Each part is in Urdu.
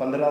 15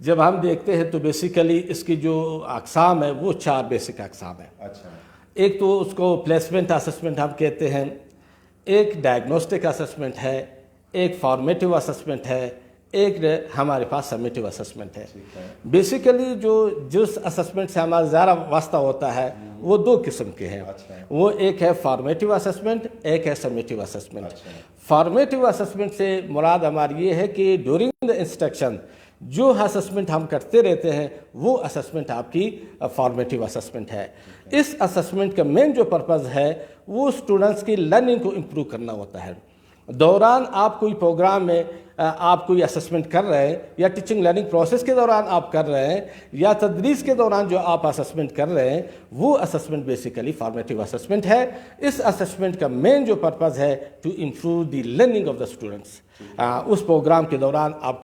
جب ہم دیکھتے ہیں تو بیسیکلی اس کی جو اقسام ہے وہ 4 بیسک اقسام ہیں. اچھا. ایک تو اس کو پلیسمنٹ اسسمنٹ ہم کہتے ہیں, ایک ڈائگنوسٹک اسسمنٹ ہے, ایک فارمیٹیو اسسمنٹ ہے, ایک ہمارے پاس سمیٹیو اسسمنٹ ہے. بیسیکلی جو جس اسسمنٹ سے ہمارا زیادہ واسطہ ہوتا ہے وہ 2 قسم کے ہیں. وہ ایک ہے فارمیٹیو اسسمنٹ, ایک ہے سمیٹیو اسسمنٹ. فارمیٹیو اسسمنٹ سے مراد ہماری یہ ہے کہ ڈیورنگ دا انسٹرکشن جو اسسمنٹ ہم کرتے رہتے ہیں وہ اسسمنٹ آپ کی فارمیٹیو اسسمنٹ ہے. اس اسسمنٹ کا مین جو پرپز ہے وہ اسٹوڈنٹس کی لرننگ کو امپروو کرنا ہوتا ہے. دوران آپ کوئی پروگرام میں آپ کوئی اسسمنٹ کر رہے ہیں, یا ٹیچنگ لرننگ پروسیس کے دوران آپ کر رہے ہیں, یا تدریس کے دوران جو آپ اسسمنٹ کر رہے ہیں, وہ اسسمنٹ بیسیکلی فارمیٹیو اسسمنٹ ہے. اس اسسمنٹ کا مین جو پرپز ہے to improve the learning of the students. اس پروگرام کے دوران آپ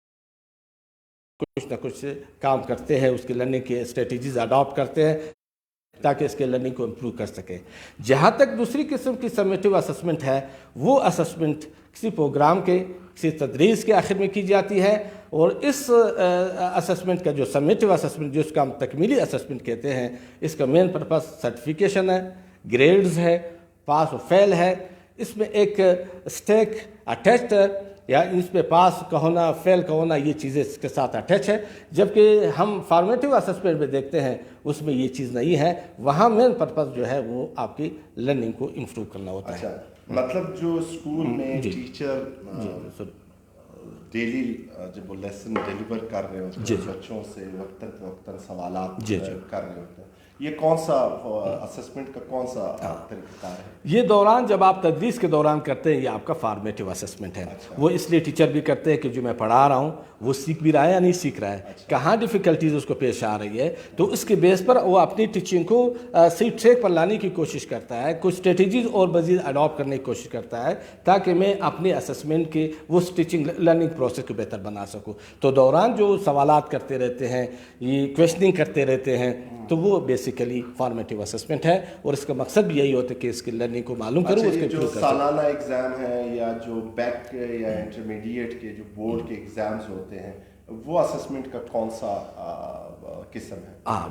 کچھ نہ کچھ کام کرتے ہیں, اس کی لرننگ کے اسٹریٹجیز اڈاپٹ کرتے ہیں تاکہ اس کے لرننگ کو امپروو کر سکیں. جہاں تک دوسری قسم کی سمیٹیو اسسمنٹ ہے, وہ اسسمنٹ کسی پروگرام کے کسی تدریس کے آخر میں کی جاتی ہے, اور اس اسسمنٹ کا جو سمیٹیو اسسمنٹ جس کا ہم تکمیلی اسسمنٹ کہتے ہیں, اس کا مین پرپس سرٹیفیکیشن ہے, گریڈز ہے, پاس و فیل ہے. اس میں ایک اسٹیک اٹیچڈ ہے, یا اس پہ پاس کا ہونا فیل کا ہونا, یہ چیزیں اس کے ساتھ اٹیچ ہے. جبکہ ہم فارمیٹیو اسسمنٹ میں دیکھتے ہیں اس میں یہ چیز نہیں ہے. وہاں مین پرپز جو ہے وہ آپ کی لرننگ کو امپروو کرنا ہوتا ہے. مطلب جو اسکول میں ٹیچر ڈیلی جب وہ لیسن ڈیلیور کر رہے ہوتے ہیں بچوں سے وقتاً سوالات کر رہے ہوتے ہیں, یہ کون سا اسسمنٹ کا کون سا طریقہ کار ہے؟ یہ دوران جب آپ تدریس کے دوران کرتے ہیں یہ آپ کا فارمیٹیو اسسمنٹ ہے. وہ اس لیے ٹیچر بھی کرتے ہیں کہ جو میں پڑھا رہا ہوں وہ سیکھ بھی رہا ہے یا نہیں سیکھ رہا ہے, کہاں ڈیفیکلٹیز اس کو پیش آ رہی ہے, تو اس کے بیس پر وہ اپنی ٹیچنگ کو صحیح ٹریک پر لانے کی کوشش کرتا ہے, کچھ اسٹریٹجیز اور مزید اڈاپٹ کرنے کی کوشش کرتا ہے تاکہ میں اپنے اسسمنٹ کے وہ ٹیچنگ لرننگ پروسیس کو بہتر بنا سکوں. تو دوران جو سوالات کرتے رہتے ہیں, یہ کویشچننگ کرتے رہتے ہیں, تو وہ بیسیکلی فارمیٹیو اسسمنٹ ہے, اور اس کا مقصد بھی یہی ہوتا ہے کہ اس کی لرننگ کو معلوم کروں. اس کے جو سالانہ ایگزام ہے یا جو بیک یا انٹرمیڈیٹ کے جو بورڈ کے ایگزامز ہوتے ہیں, وہ اسسمنٹ کا کون سا قسم ہے؟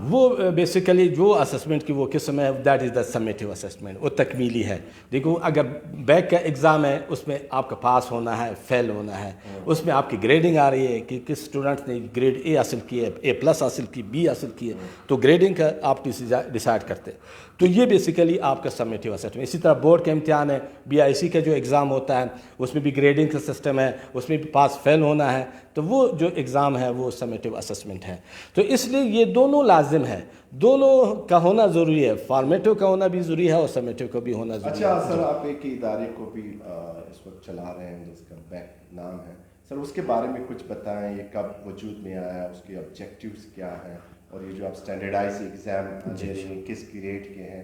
وہ بیسیکلی جو اسسمنٹ کی وہ قسم ہے دیٹ از دا سمیٹیو اسسمنٹ, وہ تکمیلی ہے. دیکھو اگر بیک کا ایگزام ہے اس میں آپ کا پاس ہونا ہے, فیل ہونا ہے, اس میں آپ کی گریڈنگ آ رہی ہے کہ کس اسٹوڈنٹ نے گریڈ اے حاصل کی ہے, A+ حاصل کی, B حاصل کی ہے, تو گریڈنگ کا آپ ڈیسائڈ کرتے. تو یہ بیسیکلی آپ کا سمیٹیو اسسمنٹ. اسی طرح بورڈ کا امتحان ہے, BIC کا جو ایگزام ہوتا ہے اس میں بھی گریڈنگ کا سسٹم ہے, اس میں بھی پاس فیل ہونا ہے, تو وہ جو ایگزام ہے وہ سمیٹیو اسسمنٹ ہے. تو اس لیے یہ دونوں لازم ہے, دونوں کا ہونا ضروری ہے, فارمیٹیو کا ہونا بھی ضروری ہے اور سمیٹیو کا بھی ہونا ضروری ہے. اچھا سر, آپ ایک ادارے کو بھی اس وقت چلا رہے ہیں جس کا بیک نام ہے سر, اس کے بارے میں کچھ بتائیں, یہ کب وجود میں آیا, اس کے آبجیکٹیوز کیا ہیں, اور یہ جو آپ اسٹینڈرڈائز ایگزام دے رہے ہیں کس گریڈ کے ہیں,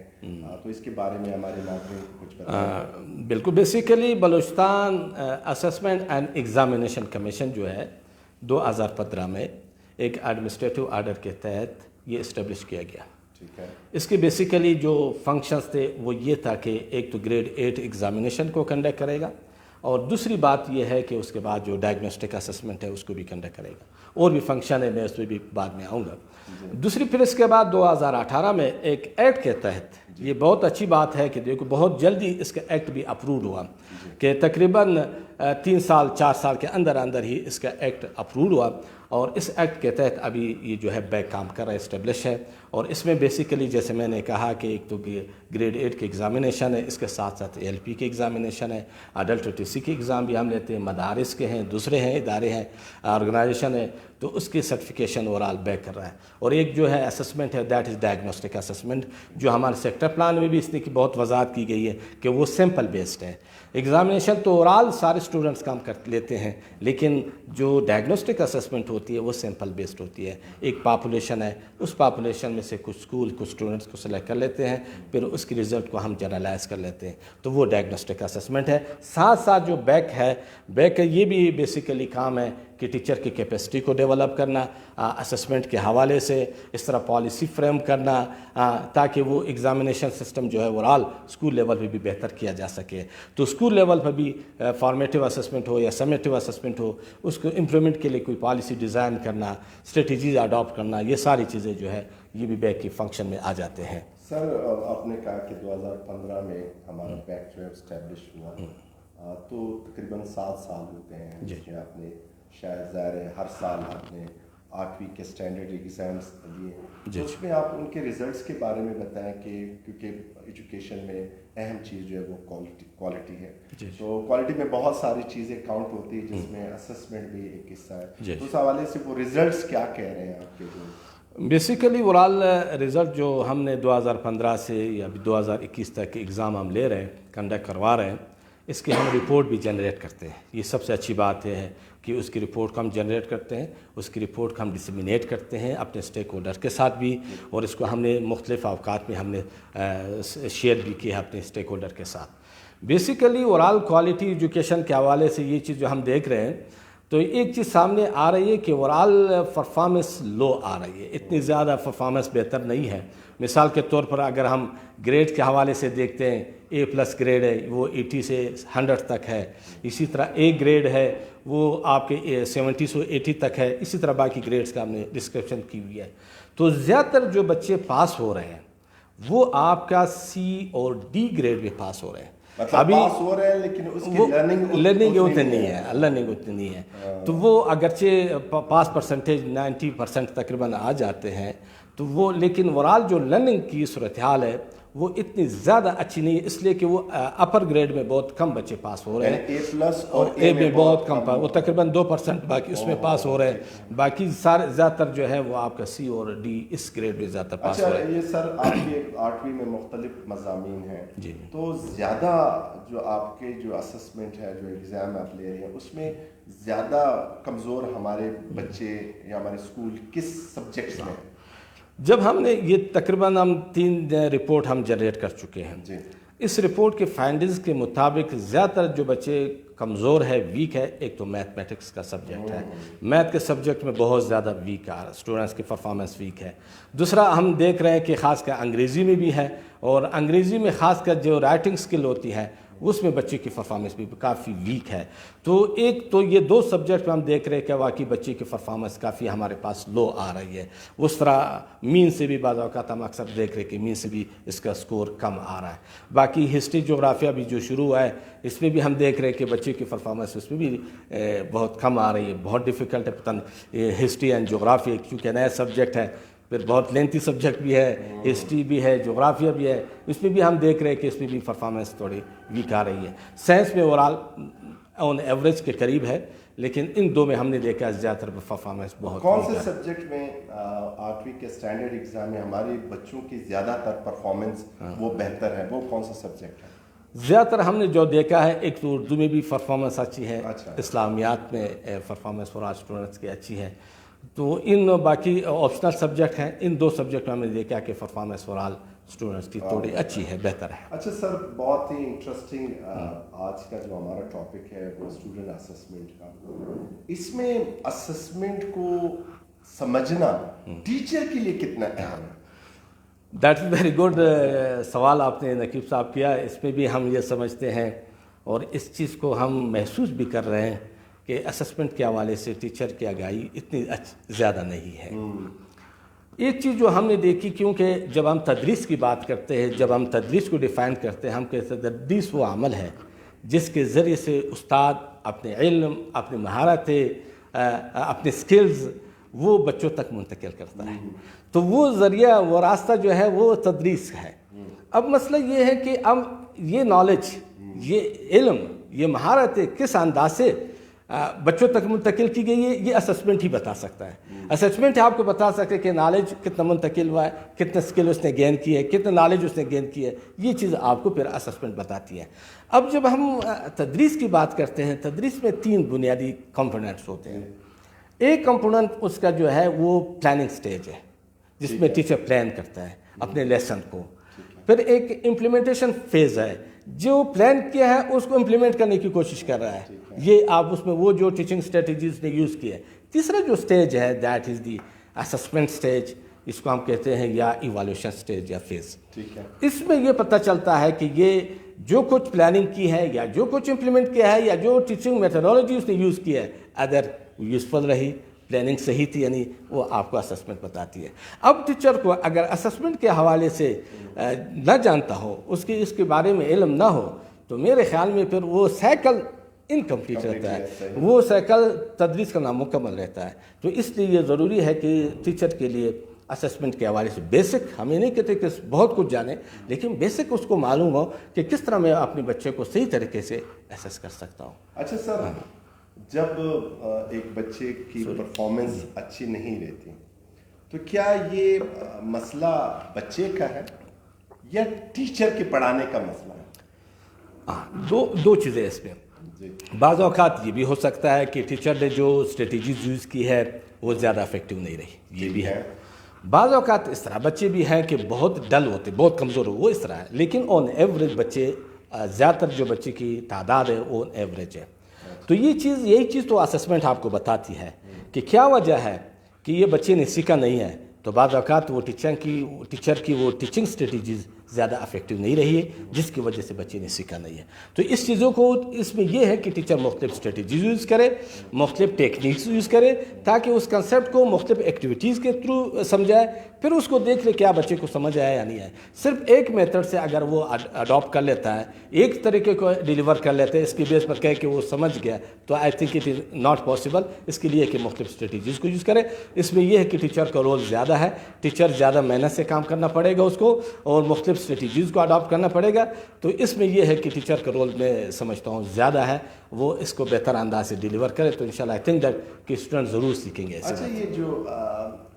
تو اس کے بارے میں ہمارے ناظرین کو کچھ بتائیں. بالکل. Basically Balochistan assessment and examination commission جو ہے 2015 میں ایک ایڈمنسٹریٹو آرڈر کے تحت یہ اسٹیبلش کیا گیا. ٹھیک ہے. اس کے بیسیکلی جو فنکشنز تھے وہ یہ تھا کہ ایک تو گریڈ 8 ایگزامینیشن کو کنڈکٹ کرے گا, اور دوسری بات یہ ہے کہ اس کے بعد جو ڈائگنوسٹک اسسمنٹ ہے اس کو بھی کنڈکٹ کرے گا. اور بھی فنکشن ہے, میں اس پہ بھی بعد میں آؤں گا. دوسری پھر اس کے بعد 2018 میں ایک ایکٹ کے تحت, یہ بہت اچھی بات ہے کہ دیکھو بہت جلدی اس کا ایکٹ بھی اپرووڈ ہوا, کہ تقریباً 3 سال 4 سال کے اندر ہی اس کا ایکٹ اپرووڈ ہوا, اور اس ایکٹ کے تحت ابھی یہ جو ہے بیک کام کر رہا ہے, اسٹیبلش ہے. اور اس میں بیسیکلی جیسے میں نے کہا کہ ایک تو گریڈ 8 کے ایگزامینیشن ہے, اس کے ساتھ ساتھ LP کے ایگزامینیشن ہے, اڈلٹ TC کے ایگزام بھی ہم لیتے ہیں, مدارس کے ہیں, دوسرے ہیں ادارے ہیں, آرگنائزیشن ہے, تو اس کی سرٹیفکیشن اوورال بیک کر رہا ہے. اور ایک جو ہے اسسمنٹ ہے دیٹ از ڈائگنوسٹک اسسمنٹ, جو ہمارے سیکٹر پلان میں بھی اس کی بہت وضاحت کی گئی ہے کہ وہ سیمپل بیسڈ ہے. ایگزامینیشن تو اوورال سارے اسٹوڈنٹس کام کر لیتے ہیں, لیکن جو ڈائگنوسٹک اسسمنٹ ہوتی ہے وہ سیمپل بیسڈ ہوتی ہے. ایک پاپولیشن ہے, اس پاپولیشن میں سے کچھ اسکول کچھ اسٹوڈنٹس کو سلیکٹ کر لیتے ہیں, پھر اس کی رزلٹ کو ہم جنرلائز کر لیتے ہیں, تو وہ ڈائگنوسٹک اسسمنٹ ہے. ساتھ ساتھ جو بیک ہے, بیک کا یہ بھی بیسیکلی کام ہے کہ ٹیچر کی کیپیسٹی کو ڈیولپ کرنا اسسمنٹ کے حوالے سے، اس طرح پالیسی فریم کرنا تاکہ وہ ایگزامینیشن سسٹم جو ہے اوورال اسکول لیول پہ بھی بہتر کیا جا سکے. تو اسکول لیول پہ بھی فارمیٹیو اسسمنٹ ہو یا سمیٹیو اسسمنٹ ہو، اس کو امپلیمنٹ کے لیے کوئی پالیسی ڈیزائن کرنا، اسٹریٹجیز اڈاپٹ کرنا، یہ ساری چیزیں جو ہے یہ بھی بیک کی فنکشن میں آ جاتے ہیں. سر آپ نے کہا کہ 2015 میں ہمارا بیک جو ہے اسٹیبلش ہوا، تو تقریباً 7 سال ہوتے ہیں جس میں آپ نے شاید ظاہر ہے ہر سال آپ نے 8ویں کے اسٹینڈرڈ ایگزامس لیے، تو اس میں آپ ان کے ریزلٹس کے بارے میں بتائیں کہ کیونکہ ایجوکیشن میں اہم چیز جو ہے وہ کوالٹی ہے، تو کوالٹی میں بہت ساری چیزیں کاؤنٹ ہوتی ہے جس میں اسسمنٹ بھی ایک حصہ ہے، تو اس حوالے سے وہ ریزلٹس کیا کہہ رہے ہیں آپ کے؟ جو بیسیکلی اوورال رزلٹ جو ہم نے 2015 سے یا 2021 تک کے ایگزام ہم لے رہے ہیں، کنڈکٹ کروا رہے ہیں، اس کی ہم رپورٹ بھی جنریٹ کرتے ہیں. یہ سب سے اچھی بات ہے کہ اس کی رپورٹ کو ہم جنریٹ کرتے ہیں، اس کی رپورٹ کو ہم ڈسیمینیٹ کرتے ہیں اپنے اسٹیک ہولڈر کے ساتھ بھی، اور اس کو ہم نے مختلف اوقات میں ہم نے شیئر بھی کیا اپنے اسٹیک ہولڈر کے ساتھ. بیسیکلی اوورال کوالٹی ایجوکیشن کے حوالے سے یہ چیز جو ہم دیکھ رہے ہیں، تو ایک چیز سامنے آ رہی ہے کہ اوورال پرفارمنس لو آ رہی ہے، اتنی زیادہ پرفارمنس بہتر نہیں ہے. مثال کے طور پر اگر ہم گریڈ کے حوالے سے دیکھتے ہیں، A+ گریڈ ہے وہ 80 سے 100 تک ہے، اسی طرح A گریڈ ہے وہ آپ کے 70 سے 80 تک ہے، اسی طرح باقی گریڈز کا ہم نے ڈسکرپشن کی ہوئی ہے. تو زیادہ تر جو بچے پاس ہو رہے ہیں وہ آپ کا C اور D گریڈ میں پاس ہو رہے ہیں. ابھی پاس ہو رہے ہیں لیکن اس کی لرننگ اتنی نہیں ہے، لرننگ اتنی نہیں ہے، تو وہ اگرچہ پاس پرسنٹیج 90% تقریباً آ جاتے ہیں، تو وہ لیکن اوورال جو لرننگ کی صورتحال ہے وہ اتنی زیادہ اچھی نہیں ہے، اس لیے کہ وہ اپر گریڈ میں بہت کم بچے پاس ہو رہے ہیں، A+ اور A میں بہت کم پاس، وہ تقریباً 2% باقی اس میں پاس ہو رہے ہیں، باقی سارے زیادہ تر جو ہے وہ آپ کا C اور D اس گریڈ میں زیادہ تر پاس ہو رہے ہیں. یہ سر آپ کے 8ویں میں مختلف مضامین ہیں، تو زیادہ جو آپ کے جو اسسمنٹ ہے، جو ایگزام آپ لے رہے ہیں، اس میں زیادہ کمزور ہمارے بچے یا ہمارے اسکول کس سبجیکٹس میں ہیں؟ جب ہم نے یہ تقریباً ہم 3 رپورٹ ہم جنریٹ کر چکے ہیں، اس رپورٹ کے فائنڈنگز کے مطابق زیادہ تر جو بچے کمزور ہے، ویک ہے، ایک تو میتھمیٹکس کا سبجیکٹ ہے، میتھ کے سبجیکٹ میں بہت زیادہ ویک ہے، اسٹوڈنٹس کی پرفارمنس ویک ہے. دوسرا ہم دیکھ رہے ہیں کہ خاص کر انگریزی میں بھی ہے، اور انگریزی میں خاص کر جو رائٹنگ سکل ہوتی ہے اس میں بچے کی پرفارمنس بھی کافی ویک ہے. تو ایک تو یہ 2 سبجیکٹ میں ہم دیکھ رہے ہیں کہ واقعی بچے کی پرفارمنس کافی ہمارے پاس لو آ رہی ہے. اس طرح مین سے بھی بعض اوقات ہم اکثر دیکھ رہے ہیں کہ مین سے بھی اس کا سکور کم آ رہا ہے. باقی ہسٹری جغرافیہ بھی جو شروع ہوا ہے اس میں بھی ہم دیکھ رہے ہیں کہ بچے کی پرفارمنس اس میں بھی بہت کم آ رہی ہے. بہت ڈیفیکلٹ ہے، پتہ نہیں ہسٹری اینڈ جغرافیہ کیونکہ نیا سبجیکٹ ہے، پھر بہت لینتھی سبجیکٹ بھی ہے، ہسٹری بھی ہے، جغرافیہ بھی ہے، اس میں بھی ہم دیکھ رہے ہیں کہ اس میں بھی پرفارمنس تھوڑی ویک آ رہی ہے. سائنس میں اوورال آن ایوریج کے قریب ہے، لیکن ان 2 میں ہم نے دیکھا زیادہ تر پرفارمنس بہت. کون سے سبجیکٹ میں 8ویں کے اسٹینڈرڈ ایگزام میں ہمارے بچوں کی زیادہ تر پرفارمنس وہ بہتر ہے، وہ کون سا سبجیکٹ ہے؟ زیادہ تر ہم نے جو دیکھا ہے، ایک تو اردو میں بھی پرفارمنس اچھی ہے، اسلامیات میں پرفارمنس اور اسٹوڈنٹس کی اچھی ہے. تو ان باقی آپشنل سبجیکٹ ہیں، ان 2 سبجیکٹ میں ہم نے دیکھا کہ پرفارمنس اوورال اسٹوڈنٹس کی تھوڑی اچھی ہے، بہتر ہے. اچھا سر، بہت ہی انٹرسٹنگ آج کا جو ہمارا ٹاپک ہے وہ اسٹوڈنٹ اسسمنٹ کا. اس میں اسسمنٹ کو سمجھنا ٹیچر کے لیے کتنا اہم ہے؟ دیٹ از ویری گڈ سوال آپ نے نقیب صاحب کیا. اس میں بھی ہم یہ سمجھتے ہیں اور اس چیز کو ہم محسوس بھی کر رہے ہیں کہ اسسمنٹ کے حوالے سے ٹیچر کی آگاہی اتنی زیادہ نہیں ہے. ایک چیز جو ہم نے دیکھی، کیونکہ جب ہم تدریس کی بات کرتے ہیں، جب ہم تدریس کو ڈیفائن کرتے ہیں، ہم کہتے ہیں تدریس وہ عمل ہے جس کے ذریعے سے استاد اپنے علم، اپنی مہارتیں، اپنے سکلز وہ بچوں تک منتقل کرتا ہے. تو وہ ذریعہ، وہ راستہ جو ہے وہ تدریس ہے. اب مسئلہ یہ ہے کہ اب یہ نالج، یہ علم، یہ مہارتیں کس انداز سے بچوں تک منتقل کی گئی ہے، یہ اسسمنٹ ہی بتا سکتا ہے. اسسمنٹ آپ کو بتا سکتے کہ نالج کتنا منتقل ہوا ہے، کتنے سکل اس نے گین کی ہے، کتنا نالج اس نے گین کی ہے، یہ چیز آپ کو پھر اسسمنٹ بتاتی ہے. اب جب ہم تدریس کی بات کرتے ہیں، تدریس میں 3 بنیادی کمپوننٹس ہوتے ہیں. ایک کمپوننٹ اس کا جو ہے وہ پلاننگ سٹیج ہے، جس میں ٹیچر پلان کرتا ہے اپنے لیسن کو. پھر ایک امپلیمنٹیشن فیز ہے جو پلان کیا ہے اس کو امپلیمنٹ کرنے کی کوشش کر رہا ہے. یہ آپ اس میں وہ جو ٹیچنگ اسٹریٹجیز نے یوز کی ہے. تیسرا جو اسٹیج ہے that is the assessment stage, اس کو ہم کہتے ہیں یا ایوالویشن اسٹیج یا فیز. اس میں یہ پتہ چلتا ہے کہ یہ جو کچھ پلاننگ کی ہے یا جو کچھ امپلیمنٹ کیا ہے یا جو ٹیچنگ میتھڈالوجی اس نے یوز کی ہے ادر یوزفل رہی, پلاننگ صحیح تھی, یعنی وہ آپ کو اسسمنٹ بتاتی ہے. اب ٹیچر کو اگر اسسمنٹ کے حوالے سے نہ جانتا ہو, اس کے بارے میں علم نہ ہو, تو میرے خیال میں پھر وہ سائیکل انکمپلیٹ رہتا ہے, وہ سائیکل تدریس کا نامکمل رہتا ہے. تو اس لیے یہ ضروری ہے کہ ٹیچر کے لیے اسسمنٹ کے حوالے سے بیسک, ہم یہ نہیں کہتے کہ بہت کچھ جانیں, لیکن بیسک اس کو معلوم ہو کہ کس طرح میں اپنے بچے کو صحیح طریقے سے اسیس کر سکتا ہوں. اچھا سر, جب ایک بچے کی پرفارمنس اچھی نہیں رہتی تو کیا یہ مسئلہ بچے کا ہے یا ٹیچر کے پڑھانے کا مسئلہ ہے؟ دو چیزیں اس میں. بعض اوقات یہ بھی ہو سکتا ہے کہ ٹیچر نے جو اسٹریٹجیز یوز کی ہے وہ زیادہ افیکٹو نہیں رہی, یہ بھی ہے. بعض اوقات اس طرح بچے بھی ہیں کہ بہت ڈل ہوتے, بہت کمزور ہو, وہ اس طرح ہے. لیکن آن ایوریج بچے, زیادہ تر جو بچے کی تعداد ہے وہ آن ایوریج ہے. تو یہی چیز تو اسسمنٹ آپ کو بتاتی ہے کہ کیا وجہ ہے کہ یہ بچے نے سیکھا نہیں ہے. تو بعض اوقات وہ ٹیچر کی وہ ٹیچنگ اسٹریٹجیز زیادہ افیکٹو نہیں رہی ہے, جس کی وجہ سے بچے نے سیکھا نہیں ہے. تو اس چیزوں کو, اس میں یہ ہے کہ ٹیچر مختلف اسٹریٹجیز یوز کرے, مختلف ٹیکنیکس یوز کرے, تاکہ اس کنسیپٹ کو مختلف ایکٹیویٹیز کے تھرو سمجھائے, پھر اس کو دیکھ لے کیا بچے کو سمجھ آیا یا نہیں آیا. صرف ایک میتھڈ سے اگر وہ اڈاپٹ کر لیتا ہے, ایک طریقے کو ڈیلیور کر لیتے ہیں, اس کی بیس پر کہہ کہ وہ سمجھ گیا, تو I think it is not possible. اس کے لیے کہ مختلف اسٹریٹجیز کو یوز کرے. اس میں یہ ہے کہ ٹیچر کا رول زیادہ ہے, ٹیچر زیادہ محنت سے کام کرنا پڑے گا اس کو, اور مختلف اسٹریٹجیز کو اڈاپٹ کرنا پڑے گا. تو اس میں یہ ہے کہ ٹیچر کا رول میں سمجھتا ہوں زیادہ ہے, وہ اس کو بہتر انداز سے ڈیلیور کرے. تو انشاءاللہ آئی تھنک دیٹ کہ اسٹوڈنٹ ضرور سیکھیں گے. اچھا, یہ جو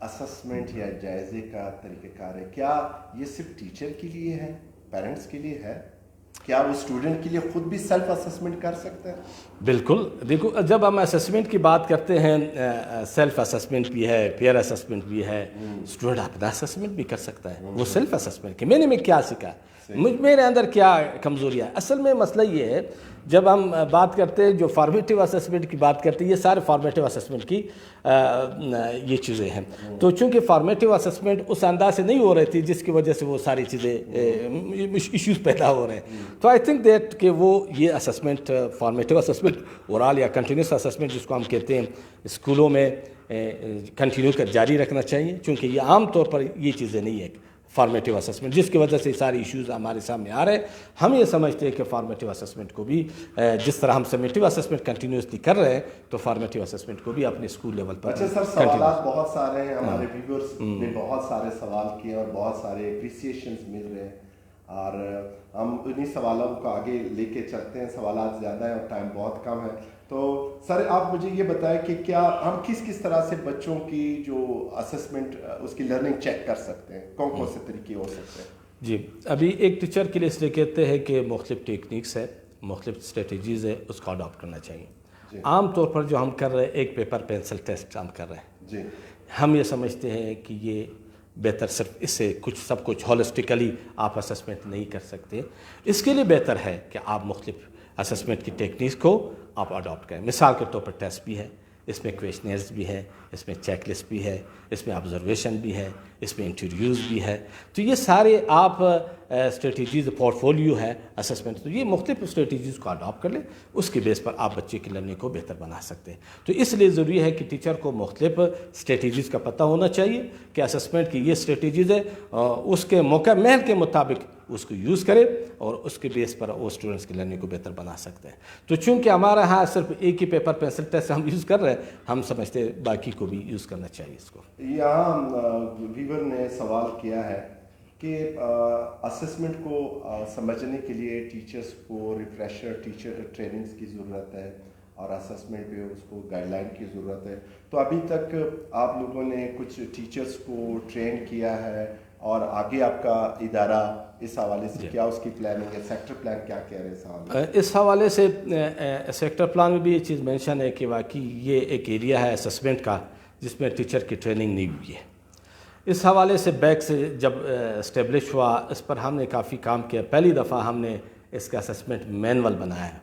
اسسمنٹ یا جائزے کا طریقہ کار ہے, کیا یہ صرف ٹیچر کے لیے ہے, پیرنٹس کے لیے ہے, کیا وہ اسٹوڈنٹ کے لیے خود بھی سیلف اسسمنٹ کر سکتے ہیں؟ بالکل. دیکھو, جب ہم اسسمنٹ کی بات کرتے ہیں, سیلف اسسمنٹ بھی ہے, پیئر اسسمنٹ بھی ہے. اسٹوڈنٹ اپنا اسسمنٹ بھی کر سکتا ہے, وہ سیلف اسسمنٹ کہ میں نے کیا سیکھا, میرے اندر کیا کمزوریاں. اصل میں مسئلہ یہ ہے, جب ہم بات کرتے ہیں جو فارمیٹیو اسسمنٹ کی بات کرتے ہیں, یہ سارے فارمیٹیو اسسمنٹ کی یہ چیزیں ہیں. تو چونکہ فارمیٹیو اسسمنٹ اس انداز سے نہیں ہو رہی تھی جس کی وجہ سے وہ ساری چیزیں ایشوز پیدا ہو رہے ہیں. تو آئی تھنک دیٹ کہ وہ یہ اسسمنٹ, فارمیٹیو اسسمنٹ اورال یا کنٹینیوس اسسمنٹ جس کو ہم کہتے ہیں, اسکولوں میں کنٹینیو کر جاری رکھنا چاہیے, چونکہ یہ عام طور پر یہ چیزیں نہیں ہیں فارمیٹیو اسسمنٹ, جس کی وجہ سے ساری ایشوز ہمارے سامنے آ رہے ہیں. ہم یہ سمجھتے ہیں کہ فارمیٹیو اسسمنٹ کو بھی جس طرح ہم سمیٹیو اسسمنٹ کنٹینیوسلی کر رہے ہیں, تو فارمیٹیو اسسمنٹ کو بھی اپنے اسکول لیول پر. اچھا سر, سوالات بہت سارے ہیں, ہمارے ویورز نے بہت سارے سوال کیے اور بہت سارے اپریسیشنز مل رہے ہیں, اور ہم انہی سوالوں کو آگے لے کے چلتے ہیں. سوالات زیادہ ہیں اور ٹائم بہت کم ہے. تو سر آپ مجھے یہ بتائیں کہ کیا ہم کس طرح سے بچوں کی جو اسسمنٹ, اس کی لرننگ چیک کر سکتے ہیں, کون سے طریقے ہو سکتے ہیں؟ جی, ابھی ایک ٹیچر کے لیے اس لیے کہتے ہیں کہ مختلف ٹیکنیکس ہے, مختلف اسٹریٹجیز ہے, اس کو اڈاپٹ کرنا چاہیے. عام طور پر جو ہم کر رہے ہیں, ایک پیپر پینسل ٹیسٹ ہم کر رہے ہیں. جی, ہم یہ سمجھتے ہیں کہ یہ بہتر, صرف اس سے سب کچھ ہولسٹیکلی آپ اسسمنٹ نہیں کر سکتے. اس کے لیے بہتر ہے کہ آپ مختلف اسسمنٹ کی ٹیکنیکس کو آپ اڈاپٹ کریں. مثال کے طور پر ٹیسٹ بھی ہے, اس میں کویشنرز بھی ہے, اس میں چیک لسٹ بھی ہے, اس میں آبزرویشن بھی ہے, اس میں انٹرویوز بھی ہے. تو یہ سارے آپ اسٹریٹجیز, پورٹ فولیو ہے اسسمنٹ, تو یہ مختلف اسٹریٹجیز کو اڈاپٹ کر لیں. اس کے بیس پر آپ بچے کی لرننگ کو بہتر بنا سکتے ہیں. تو اس لیے ضروری ہے کہ ٹیچر کو مختلف اسٹریٹجیز کا پتہ ہونا چاہیے کہ اسسمنٹ کی یہ اسٹریٹجیز ہے, اس کے موقع محل کے مطابق اس کو یوز کرے, اور اس کے بیس پر وہ اسٹوڈنٹس کی لرننگ کو بہتر بنا سکتے ہیں. تو چونکہ ہمارا ہاں صرف ایک ہی پیپر پینسل ٹیسٹ ہم یوز کر رہے ہیں, ہم سمجھتے ہیں باقی کو بھی یوز کرنا چاہیے اس کو. یہاں ویور نے سوال کیا ہے کہ اسسمنٹ کو سمجھنے کے لیے ٹیچرز کو ریفریشر ٹیچر ٹریننگز کی ضرورت ہے, اور اسسمنٹ پہ اس کو گائیڈ لائن کی ضرورت ہے. تو ابھی تک آپ لوگوں نے کچھ ٹیچرز کو ٹرین کیا ہے, اور آگے آپ کا ادارہ اس حوالے سے کیا اس کی پلاننگ ہے, سیکٹر پلان کیا کہہ رہے ہیں؟ اس حوالے سے سیکٹر پلان میں بھی یہ چیز مینشن ہے کہ واقعی یہ ایک ایریا ہے اسسمنٹ کا جس میں ٹیچر کی ٹریننگ نہیں ہوئی ہے. اس حوالے سے بیک سے جب اسٹیبلش ہوا, اس پر ہم نے کافی کام کیا. پہلی دفعہ ہم نے اس کا اسسمنٹ مینول بنایا ہے،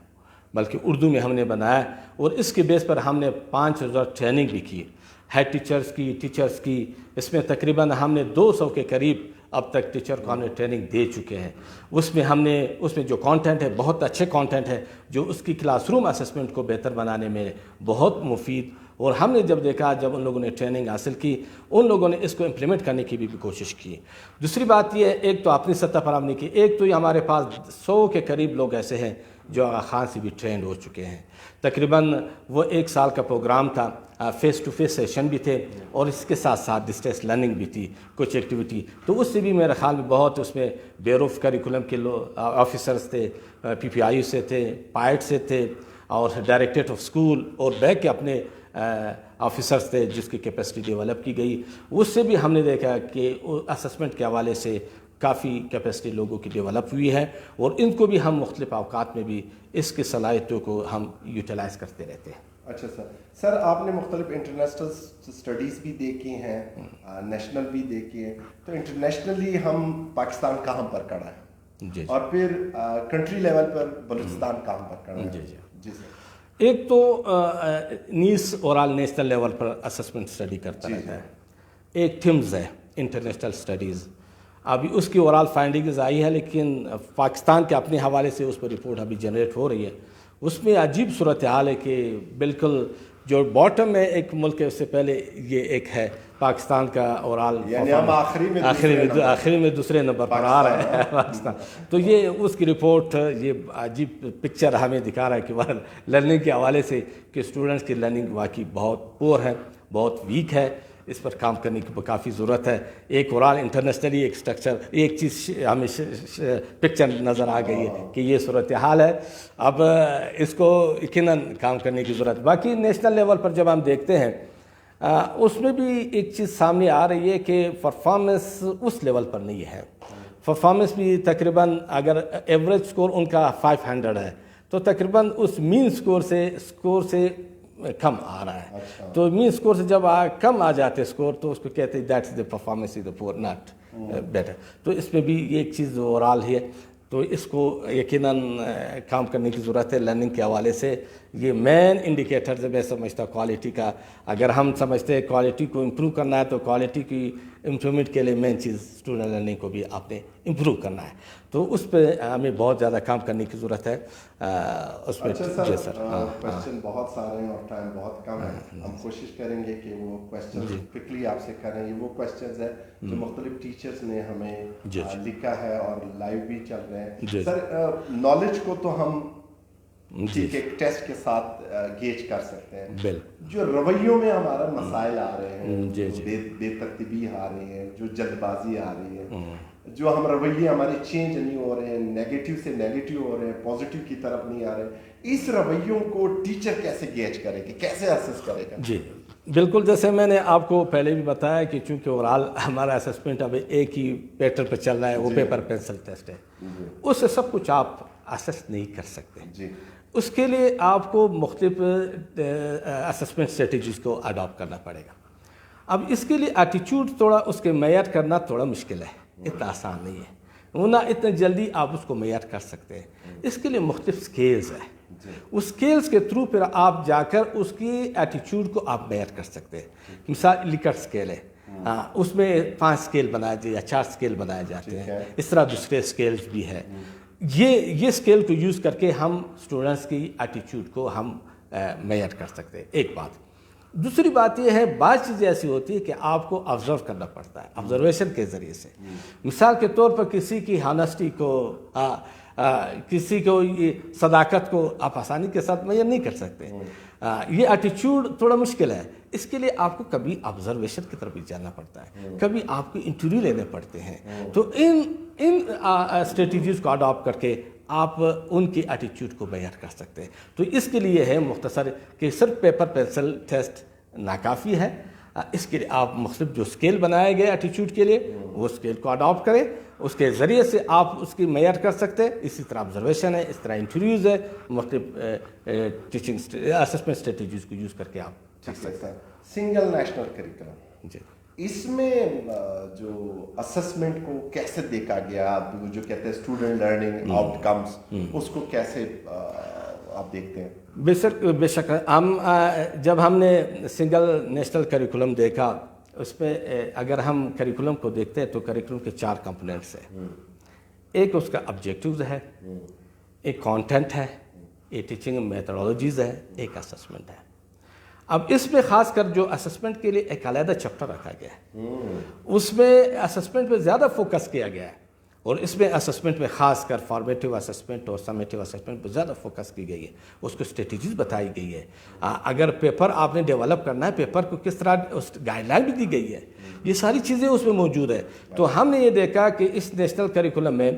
بلکہ اردو میں ہم نے بنایا، اور اس کے بیس پر ہم نے 5 روزہ ٹریننگ بھی کی، ہیڈ ٹیچرز کی، اس میں تقریباً ہم نے 200 کے قریب اب تک ٹیچر کو ہم نے ٹریننگ دے چکے ہیں۔ اس میں جو کانٹینٹ ہے بہت اچھے کانٹینٹ ہے، جو اس کی کلاس روم اسسمنٹ کو بہتر بنانے میں بہت مفید، اور ہم نے جب دیکھا، جب ان لوگوں نے ٹریننگ حاصل کی، ان لوگوں نے اس کو امپلیمنٹ کرنے کی بھی کوشش کی۔ دوسری بات یہ ہے، ایک تو اپنی سطح پر ہم نے کی، ایک تو یہ ہمارے پاس 100 کے قریب لوگ ایسے ہیں جو آغا خان سے بھی ٹرینڈ ہو چکے ہیں۔ تقریباً وہ 1 سال کا پروگرام تھا، فیس ٹو فیس سیشن بھی تھے، اور اس کے ساتھ ساتھ ڈسٹینس لرننگ بھی تھی، کچھ ایکٹیویٹی، تو اس سے بھی میرے خیال میں بہت اس میں بیورو آف کریکولم کے آفیسرز تھے، پی پی آئی سے تھے، پائٹ سے تھے، اور ڈائریکٹریٹ آف اسکول اور بیک کے اپنے آفیسرز تھے جس کی کیپیسٹی ڈیولپ کی گئی۔ اس سے بھی ہم نے دیکھا کہ اسسمنٹ کے حوالے سے کافی کیپیسٹی لوگوں کی ڈیولپ ہوئی ہے، اور ان کو بھی ہم مختلف اوقات میں بھی اس کی صلاحیتوں کو ہم یوٹیلائز کرتے رہتے ہیں۔ اچھا سر، آپ نے مختلف انٹرنیشنل اسٹڈیز بھی دیکھی ہیں، نیشنل بھی دیکھی ہیں، تو انٹرنیشنلی ہم پاکستان کہاں پر کھڑا ہے؟ جی، اور پھر کنٹری لیول پر بلوچستان کہاں پر کھڑا ہے؟ جی سر۔ ایک تو نیس اورال نیشنل لیول پر اسسمنٹ اسٹڈی کرتا رہتا ہے، ایک ٹھمز ہے انٹرنیشنل اسٹڈیز، ابھی اس کی اورال فائنڈنگز آئی ہے، لیکن پاکستان کے اپنے حوالے سے اس پر رپورٹ ابھی جنریٹ ہو رہی ہے۔ اس میں عجیب صورتحال ہے کہ بالکل جو باٹم میں ایک ملک ہے، اس سے پہلے یہ ایک ہے پاکستان کا اورال، یعنی ہم آخری میں دوسرے نمبر پر آ رہا ہے پاکستان۔ تو یہ اس کی رپورٹ، یہ عجیب پکچر ہمیں دکھا رہا ہے کہ لرننگ کے حوالے سے کہ اسٹوڈنٹس کی لرننگ واقعی بہت پور ہے، بہت ویک ہے، اس پر کام کرنے کی کافی ضرورت ہے۔ ایک اورال انٹرنیشنلی ایک سٹرکچر، ایک چیز ہمیں پکچر نظر آ گئی ہے کہ یہ صورتحال ہے، اب اس کو یقیناً کام کرنے کی ضرورت۔ باقی نیشنل لیول پر جب ہم دیکھتے ہیں، اس میں بھی ایک چیز سامنے آ رہی ہے کہ پرفارمنس اس لیول پر نہیں ہے۔ پرفارمنس بھی تقریباً اگر ایوریج سکور ان کا 500 ہے، تو تقریباً اس مین سکور سے کم آ رہا ہے۔ تو مین سکور سے جب کم آ جاتے سکور، تو اس کو کہتے ہیں دیٹس دی پرفارمنس از دا پور ناٹ بیٹر۔ تو اس میں بھی ایک چیز اوورال ہے، تو اس کو یقیناً کام کرنے کی ضرورت ہے۔ لرننگ کے حوالے سے یہ مین انڈیکیٹر ہے، میں سمجھتا ہوں کوالٹی کا۔ اگر ہم سمجھتے ہیں کوالٹی کو امپروو کرنا ہے، تو کوالٹی کی امپرومنٹ کے لیے مین چیز اسٹوڈنٹ لرننگ کو بھی آپ نے امپروو کرنا ہے، تو اس پہ ہمیں بہت زیادہ کام کرنے کی ضرورت ہے اس پہ۔ جی سر، کویشچن بہت سارے ہیں اور ٹائم بہت کم ہے، ہم کوشش کریں گے کہ وہ کویشچن کوئکلی آپ سے کریں۔ یہ وہ کویشچنز ہیں جو مختلف ٹیچرز نے ہمیں لکھا ہے اور لائیو بھی چل رہے ہیں۔ سر، نالج کو تو ہم ٹھیک ایک ٹیسٹ کے ساتھ گیج کر سکتے ہیں، جو رویوں میں ہمارا مسائل آ رہے ہیں، بے ترتیبی آ رہی ہے، جو جلد بازی آ رہی ہے، جو ہم رویے ہمارے چینج نہیں ہو رہے ہیں، نیگیٹو سے نیگیٹو ہو رہے ہیں، پازیٹیو کی طرف نہیں آ رہے، اس رویوں کو ٹیچر کیسے گیج کرے گا، کیسے اسیس کرے گا؟ جی بالکل، جیسے میں نے آپ کو پہلے بھی بتایا کہ چونکہ اوورال ہمارا اسسمنٹ اب ایک ہی پیٹرن پہ چل رہا ہے، وہ پیپر پینسل ٹیسٹ ہے، اس سے سب کچھ آپ اسیس نہیں کر سکتے۔ اس کے لیے آپ کو مختلف اسسمنٹ اسٹریٹجیز کو اڈاپٹ کرنا پڑے گا۔ اب اس کے لیے ایٹیچیوڈ تھوڑا اس کے معیار کرنا تھوڑا مشکل ہے، اتنا آسان نہیں ہے، نہ اتنا جلدی آپ اس کو معیار کر سکتے ہیں۔ اس کے لیے مختلف سکیلز ہیں، اس سکیلز کے تھرو پھر آپ جا کر اس کی ایٹیچیوڈ کو آپ معیار کر سکتے ہیں۔ مثال لکٹ سکیل ہے، اس میں 5 سکیل بنائے جاتے یا 4 سکیل بنائے جاتے ہیں، اس طرح دوسرے سکیلز بھی ہے۔ یہ سکیل کو یوز کر کے ہم اسٹوڈنٹس کی ایٹیچیوڈ کو ہم معیار کر سکتے ہیں، ایک بات۔ دوسری بات یہ ہے، بعض چیزیں ایسی ہوتی ہے کہ آپ کو آبزرو کرنا پڑتا ہے، آبزرویشن کے ذریعے سے۔ مثال کے طور پر کسی کی ہانسٹی کو، کسی کو یہ صداقت کو آپ آسانی کے ساتھ معیار نہیں کر سکتے۔ یہ ایٹیچیوڈ تھوڑا مشکل ہے، اس کے لیے آپ کو کبھی آبزرویشن کی طرف بھی جانا پڑتا ہے، کبھی آپ کو انٹرویو لینے پڑتے ہیں۔ تو ان اسٹریٹجیز کو اڈاپٹ کر کے آپ ان کی ایٹیچیوڈ کو معیار کر سکتے ہیں۔ تو اس کے لیے ہے مختصر کہ صرف پیپر پینسل ٹیسٹ ناکافی ہے، اس کے لیے آپ مختلف جو اسکیل بنائے گئے ایٹیچیوڈ کے لیے، وہ اسکیل کو اڈاپٹ کریں، اس کے ذریعے سے آپ اس کی معیار کر سکتے ہیں۔ اسی طرح آبزرویشن ہے، اس طرح انٹرویوز ہے، مختلف ٹیچنگ اسسمنٹ اسٹریٹجیز کو یوز کر کے آپ کر سکتے ہیں۔ سنگل نیشنل کریکولم، جی اس میں جو اسسمنٹ کو کیسے دیکھا گیا, جو کہتے ہیں اسٹوڈنٹ لرننگ آؤٹ کمس, اس کو کیسے آپ دیکھتے ہیں؟ بے شک جب ہم نے سنگل نیشنل کریکولم دیکھا, اس میں اگر ہم کریکولم کو دیکھتے ہیں تو کریکولم کے 4 کمپوننٹس ہیں. ایک اس کا آبجیکٹیوز ہے, ایک کانٹینٹ ہے, ایک ٹیچنگ میتھڈالوجیز ہے, ایک اسسمنٹ ہے. اب اس میں خاص کر جو اسسمنٹ کے لیے ایک علیحدہ چیپٹر رکھا گیا ہے, اس میں اسسمنٹ پہ زیادہ فوکس کیا گیا ہے, اور اس میں اسسمنٹ میں خاص کر فارمیٹیو اسسمنٹ اور سمیٹیو اسسمنٹ پہ زیادہ فوکس کی گئی ہے. اس کو اسٹریٹجیز بتائی گئی ہے. اگر پیپر آپ نے ڈیولپ کرنا ہے, پیپر کو کس طرح اس گائیڈ لائن بھی دی گئی ہے, یہ ساری چیزیں اس میں موجود ہے. تو ہم نے یہ دیکھا کہ اس نیشنل کریکولم میں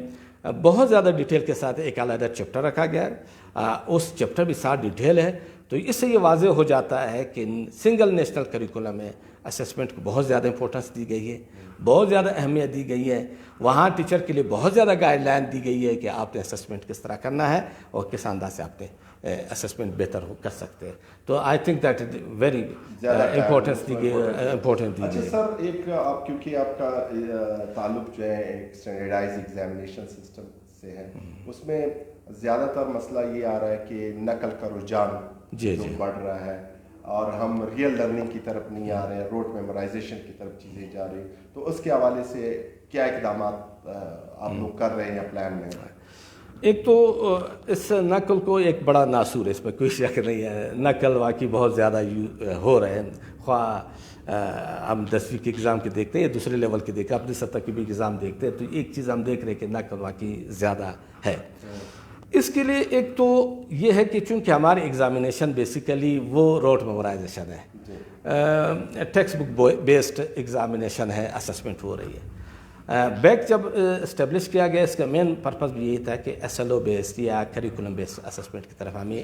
بہت زیادہ ڈیٹیل کے ساتھ ایک علیحدہ چیپٹر رکھا گیا ہے. اس چیپٹر بھی ساتھ ڈیٹیل ہے. تو اس سے یہ واضح ہو جاتا ہے کہ سنگل نیشنل کریکولم میں اسسمنٹ کو بہت زیادہ امپورٹنس دی گئی ہے, بہت زیادہ اہمیت دی گئی ہے. وہاں ٹیچر کے لیے بہت زیادہ گائیڈ لائن دی گئی ہے کہ آپ نے اسسمنٹ کس طرح کرنا ہے اور کس انداز سے آپ نے اسسمنٹ بہتر کر سکتے ہیں. تو I think that is very importance دی گئی. اچھا سر, ایک آپ کیونکہ آپ کا تعلق جو ہے ایک اسٹینڈرڈائز ایگزامینیشن سسٹم سے ہے, اس میں زیادہ تر مسئلہ یہ آ رہا ہے کہ نقل کا رجحان جو بڑھ رہا ہے, اور ہم ریئل لرننگ کی طرف نہیں آ رہے ہیں, روٹ میمورائزیشن کی طرف چیزیں جا رہی. تو اس کے حوالے سے کیا اقدامات آپ لوگ کر رہے ہیں یا پلان میں ہیں؟ ایک تو اس نقل کو ایک بڑا ناصور ہے, اس میں کوئی شک نہیں ہے. نقل واقعی بہت زیادہ ہو رہے ہیں, خواہ ہم 10ویں کے ایگزام کے دیکھتے ہیں یا دوسرے لیول کے دیکھتے ہیں, اپنے سطح کے بھی ایگزام دیکھتے ہیں, تو ایک چیز ہم دیکھ رہے ہیں کہ نقل واقعی زیادہ ہے. اس کے لیے ایک تو یہ ہے کہ چونکہ ہماری ایگزامینیشن بیسیکلی وہ روٹ میمورائزیشن ہے, ٹیکسٹ بک بیسڈ ایگزامینیشن ہے, اسسمنٹ ہو رہی ہے. بیک جب اسٹیبلش کیا گیا, اس کا مین پرپز بھی یہی تھا کہ ایس ایل او بیسڈ یا کریکولم بیسڈ اسسمنٹ کی طرف ہمیں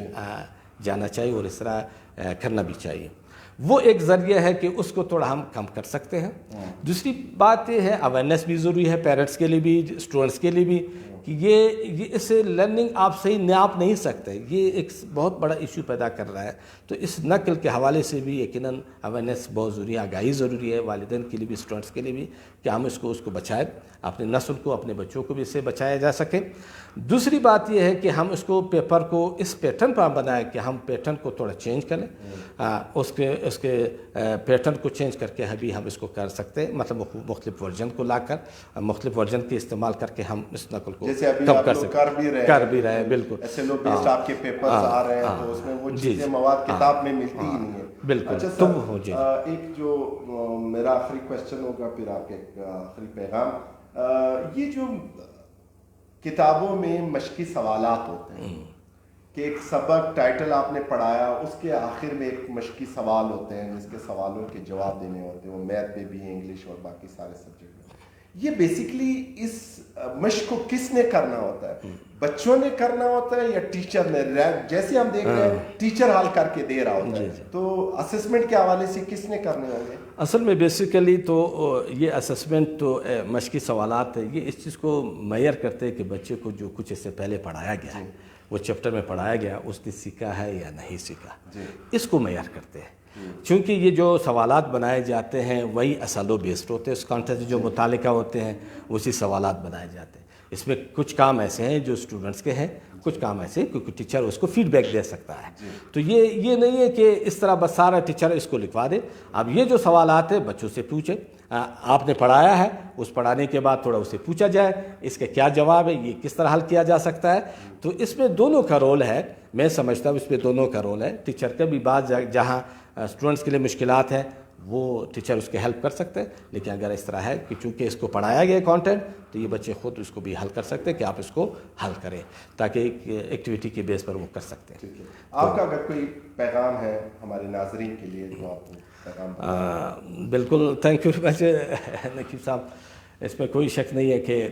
جانا چاہیے, اور اس طرح کرنا بھی چاہیے. وہ ایک ذریعہ ہے کہ اس کو تھوڑا ہم کم کر سکتے ہیں. دوسری بات یہ ہے اویئرنیس بھی ضروری ہے, پیرنٹس کے لیے بھی, اسٹوڈنٹس کے لیے بھی, کہ یہ اس سے لرننگ آپ صحیح ناپ نہیں سکتے. یہ ایک بہت بڑا ایشو پیدا کر رہا ہے. تو اس نقل کے حوالے سے بھی یقیناً اویئرنیس بہت ضروری ہے, آگاہی ضروری ہے, والدین کے لیے بھی, اسٹوڈنٹس کے لیے بھی, کہ ہم اس کو بچائیں, اپنے نسل کو, اپنے بچوں کو بھی اس سے بچایا جا سکے. دوسری بات یہ ہے کہ ہم اس کو پیپر کو اس پیٹرن پر بنائیں کہ ہم پیٹرن کو تھوڑا چینج کریں, اس کے پیٹرن کو چینج کر کے ابھی ہم اس کو کر سکتے ہیں, مطلب مختلف ورژن کو لا کر, مختلف ورژن کے استعمال کر کے ہم اس نقل کو کم کر سکتے, کر بھی رہے ہیں. بالکل ایس ایل او بیسڈ آپ کے پیپرز آ رہے ہیں, تو اس میں وہ چیزیں مواد کتاب میں ملتی ہی نہیں ہے. بالکل. اچھا سر, ایک جو میرا آخری کویشچن ہوگا, پھر آپ کے آخری پیغام, یہ جو کتابوں میں مشقی سوالات ہوتے ہیں کہ ایک سبق ٹائٹل آپ نے پڑھایا, اس کے آخر میں ایک مشقی سوال ہوتے ہیں جس کے سوالوں کے جواب دینے ہوتے ہیں, وہ میتھ میں بھی, انگلش اور باقی سارے سبجیکٹ میں. یہ بیسیکلی اس مشق کو کس نے کرنا ہوتا ہے, بچوں نے کرنا ہوتا ہے یا ٹیچر نے؟ جیسے ہم دیکھ رہے ہیں ٹیچر حل کر کے دے رہا ہوتا ہے, تو اسسمنٹ کے حوالے سے کس نے کرنے ہوں گے؟ اصل میں بیسیکلی تو یہ اسسمنٹ تو مشقی سوالات ہے, یہ اس چیز کو معیار کرتے ہیں کہ بچے کو جو کچھ اس سے پہلے پڑھایا گیا ہے, وہ چیپٹر میں پڑھایا گیا, اس نے سیکھا ہے یا نہیں سیکھا, اس کو معیار کرتے ہیں. چونکہ یہ جو سوالات بنائے جاتے ہیں وہی ایس ایل او بیسڈ ہوتے ہیں, اس کانٹیکسٹ جو متعلقہ ہوتے ہیں اسی سوالات بنائے جاتے ہیں. اس میں کچھ کام ایسے ہیں جو اسٹوڈنٹس کے ہیں, کچھ کام ایسے ہیں کیونکہ ٹیچر اس کو فیڈ بیک دے سکتا ہے. تو یہ نہیں ہے کہ اس طرح بس سارا ٹیچر اس کو لکھوا دے. اب یہ جو سوالات ہیں بچوں سے پوچھیں, آپ نے پڑھایا ہے, اس پڑھانے کے بعد تھوڑا اسے پوچھا جائے اس کے کیا جواب ہے, یہ کس طرح حل کیا جا سکتا ہے. تو اس میں دونوں کا رول ہے, میں سمجھتا ہوں اس میں دونوں کا رول ہے. ٹیچر کا بھی بعض جہاں اسٹوڈنٹس کے لیے مشکلات ہیں وہ ٹیچر اس کے ہیلپ کر سکتے ہیں, لیکن اگر اس طرح ہے کہ چونکہ اس کو پڑھایا گیا کانٹینٹ تو یہ بچے خود اس کو بھی حل کر سکتے ہیں کہ آپ اس کو حل کریں, تاکہ ایک ایکٹیویٹی کے بیس پر وہ کر سکتے ہیں. آپ کا اگر کوئی پیغام ہے ہمارے ناظرین کے لیے تو آپ پیغام. بالکل, تھینک یو ویری مچ نقیب صاحب. اس میں کوئی شک نہیں ہے کہ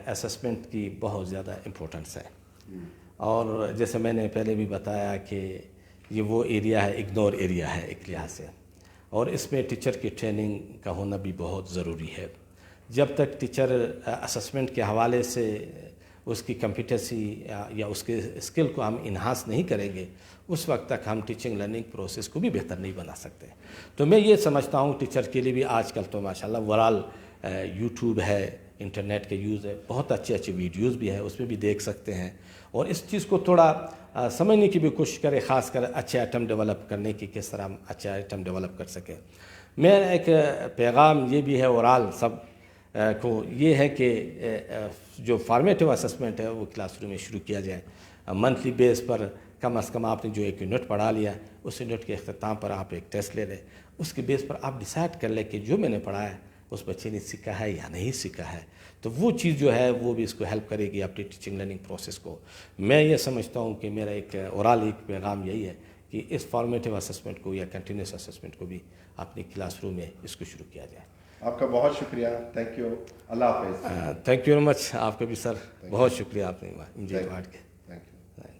اسسمنٹ کی بہت زیادہ امپورٹنس ہے, اور جیسے میں نے پہلے بھی بتایا کہ یہ وہ ایریا ہے, اگنور ایریا ہے ایک لحاظ سے, اور اس میں ٹیچر کی ٹریننگ کا ہونا بھی بہت ضروری ہے. جب تک ٹیچر اسسمنٹ کے حوالے سے اس کی کمپیٹنسی یا اس کے اسکل کو ہم انہانس نہیں کریں گے اس وقت تک ہم ٹیچنگ لرننگ پروسیس کو بھی بہتر نہیں بنا سکتے. تو میں یہ سمجھتا ہوں ٹیچر کے لیے بھی آج کل تو ماشاءاللہ اوورآل یوٹیوب ہے, انٹرنیٹ کے یوز ہے, بہت اچھے اچھے ویڈیوز بھی ہیں, اس میں بھی دیکھ سکتے ہیں اور اس چیز کو تھوڑا سمجھنے کی بھی کوشش کرے, خاص کر اچھے آئٹم ڈیولپ کرنے کی, کس طرح ہم اچھے آئٹم ڈیولپ کر سکیں. میرا ایک پیغام یہ بھی ہے اورال سب کو, یہ ہے کہ جو فارمیٹیو اسسمنٹ ہے وہ کلاس روم میں شروع کیا جائے. منتھلی بیس پر کم از کم آپ نے جو ایک یونٹ پڑھا لیا اس یونٹ کے اختتام پر آپ ایک ٹیسٹ لے لیں, اس کے بیس پر آپ ڈیسائیڈ کر لیں کہ جو میں نے پڑھا ہے اس بچے نے سیکھا ہے یا نہیں سیکھا ہے. تو وہ چیز جو ہے وہ بھی اس کو ہیلپ کرے گی اپنی ٹیچنگ لرننگ پروسیس کو. میں یہ سمجھتا ہوں کہ میرا ایک اورال ایک پیغام یہی ہے کہ اس فارمیٹیو اسسمنٹ کو یا کنٹینیوس اسسمنٹ کو بھی اپنی کلاس روم میں اس کو شروع کیا جائے. آپ کا بہت شکریہ, تھینک یو, اللہ حافظ. Thank you very much. آپ کا بھی سر بہت شکریہ, آپ نے انجوائے کے.